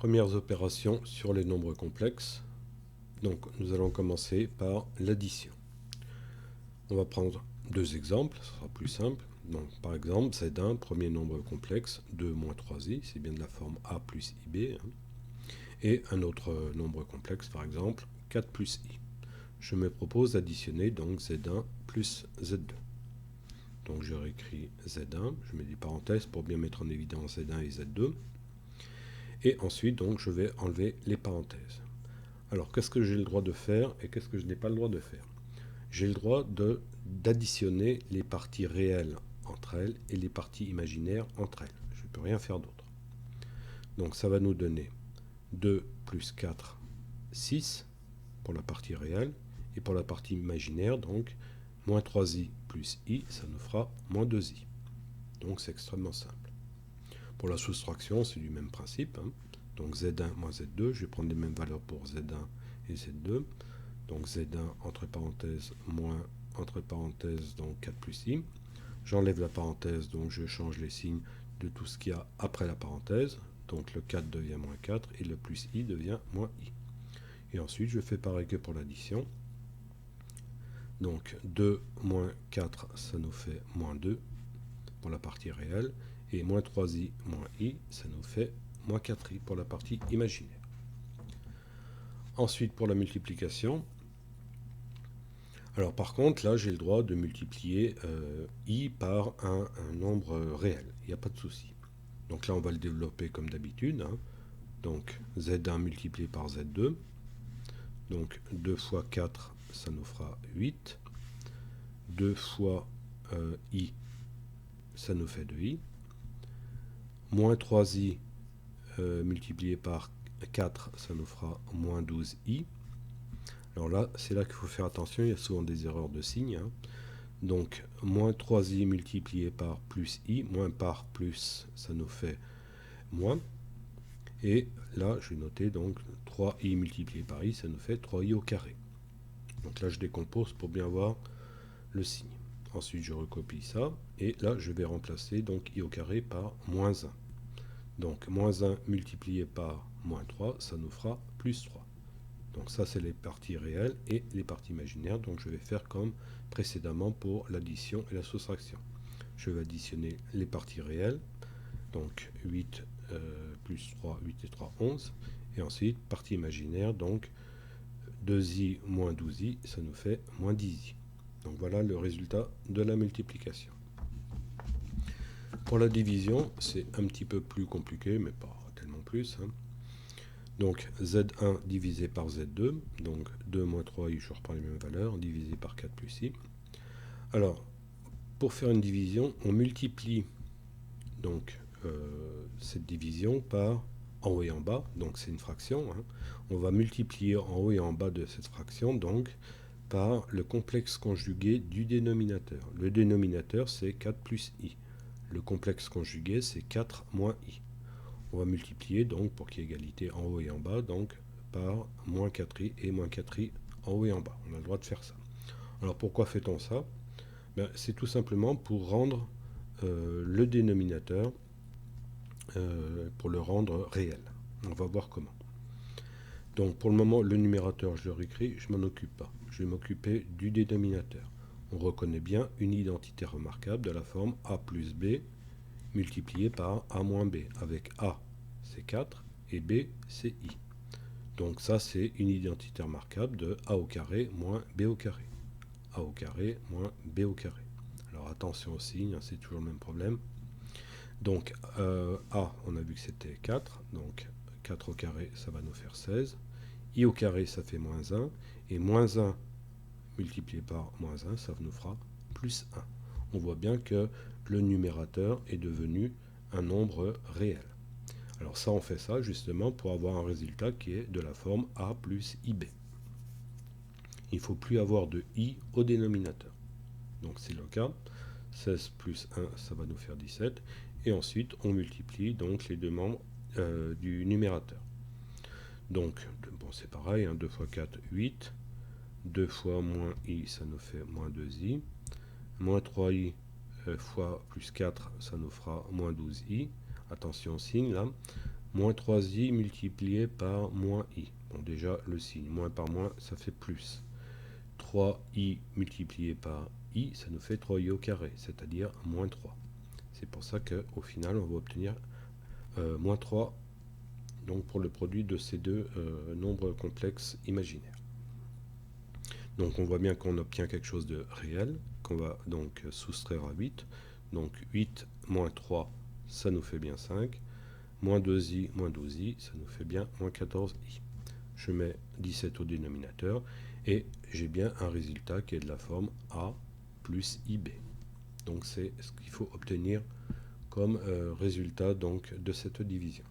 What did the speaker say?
Premières opérations sur les nombres complexes. Donc nous allons commencer par l'addition. On va prendre deux exemples, ce sera plus simple. Donc par exemple, Z1, premier nombre complexe, 2 moins 3i, c'est bien de la forme a plus ib. Et un autre nombre complexe, par exemple, 4 plus i. Je me propose d'additionner donc Z1 plus Z2. Donc je réécris Z1, je mets des parenthèses pour bien mettre en évidence Z1 et Z2. Et ensuite, donc, je vais enlever les parenthèses. Alors, qu'est-ce que j'ai le droit de faire et qu'est-ce que je n'ai pas le droit de faire? J'ai le droit d'additionner les parties réelles entre elles et les parties imaginaires entre elles. Je ne peux rien faire d'autre. Donc, ça va nous donner 2 plus 4, 6 pour la partie réelle. Et pour la partie imaginaire, donc, moins 3i plus i, ça nous fera moins 2i. Donc, c'est extrêmement simple. Pour la soustraction, c'est du même principe. Donc Z1 moins Z2, je vais prendre les mêmes valeurs pour Z1 et Z2. Donc Z1 entre parenthèses moins entre parenthèses, donc 4 plus i. J'enlève la parenthèse, donc je change les signes de tout ce qu'il y a après la parenthèse. Donc le 4 devient moins 4 et le plus i devient moins i. Et ensuite, je fais pareil que pour l'addition. Donc 2 moins 4, ça nous fait moins 2 pour la partie réelle. Et moins 3i moins i, ça nous fait moins 4i pour la partie imaginaire. Ensuite, pour la multiplication, alors par contre, là, j'ai le droit de multiplier i par un nombre réel. Il n'y a pas de souci. Donc là, on va le développer comme d'habitude. Donc Z1 multiplié par Z2. Donc 2 fois 4, ça nous fera 8. 2 fois i, ça nous fait 2i. Moins 3i multiplié par 4, ça nous fera moins 12i. Alors là, c'est là qu'il faut faire attention, il y a souvent des erreurs de signes. Donc, moins 3i multiplié par plus i, moins par plus, ça nous fait moins. Et là, je vais noter donc 3i multiplié par i, ça nous fait 3i au carré. Donc là, je décompose pour bien voir le signe. Ensuite, je recopie ça. Et là, je vais remplacer donc i au carré par moins 1. Donc, moins 1 multiplié par moins 3, ça nous fera plus 3. Donc ça, c'est les parties réelles et les parties imaginaires. Donc je vais faire comme précédemment pour l'addition et la soustraction. Je vais additionner les parties réelles. Donc 8 plus 3, 8 et 3, 11. Et ensuite, partie imaginaire, donc 2i moins 12i, ça nous fait moins 10i. Donc voilà le résultat de la multiplication. Pour la division, c'est un petit peu plus compliqué, mais pas tellement plus. Donc Z1 divisé par Z2, donc 2 moins 3i, je reprends les mêmes valeurs, divisé par 4 plus i. Alors, pour faire une division, on multiplie donc cette division par en haut et en bas, donc c'est une fraction. On va multiplier en haut et en bas de cette fraction, donc par le complexe conjugué du dénominateur. Le dénominateur, c'est 4 plus i. Le complexe conjugué, c'est 4 moins i. On va multiplier donc pour qu'il y ait égalité en haut et en bas, donc par moins 4i et moins 4i en haut et en bas. On a le droit de faire ça. Alors pourquoi fait-on ça? C'est tout simplement pour rendre le dénominateur, pour le rendre réel. On va voir comment. Donc pour le moment, le numérateur, je le réécris, je ne m'en occupe pas. Je vais m'occuper du dénominateur. On reconnaît bien une identité remarquable de la forme a plus b multiplié par a moins b, avec a c'est 4 et b c'est i. Donc ça c'est une identité remarquable de a au carré moins b au carré. A au carré moins b au carré. Alors attention au signe, c'est toujours le même problème. Donc a, on a vu que c'était 4, donc 4 au carré ça va nous faire 16. I au carré ça fait moins 1, et moins 1 multiplié par moins 1 ça nous fera plus 1. On voit bien que le numérateur est devenu un nombre réel. Alors ça, on fait ça justement pour avoir un résultat qui est de la forme a plus ib. Il ne faut plus avoir de i au dénominateur. Donc c'est le cas. 16 plus 1, ça va nous faire 17. Et ensuite, on multiplie donc les deux membres du numérateur. Donc, bon, c'est pareil, 2 fois 4, 8. 2 fois moins i, ça nous fait moins 2i. Moins 3i fois plus 4, ça nous fera moins 12i. Attention au signe là. Moins 3i multiplié par moins i. Bon, déjà, le signe, moins par moins, ça fait plus. 3i multiplié par i, ça nous fait 3i au carré, c'est-à-dire moins 3. C'est pour ça qu'au final, on va obtenir moins 3 donc pour le produit de ces deux nombres complexes imaginaires. Donc on voit bien qu'on obtient quelque chose de réel, qu'on va donc soustraire à 8. Donc 8 moins 3, ça nous fait bien 5. Moins 2i moins 12i, ça nous fait bien moins 14i. Je mets 17 au dénominateur et j'ai bien un résultat qui est de la forme a plus ib. Donc c'est ce qu'il faut obtenir comme résultat donc, de cette division.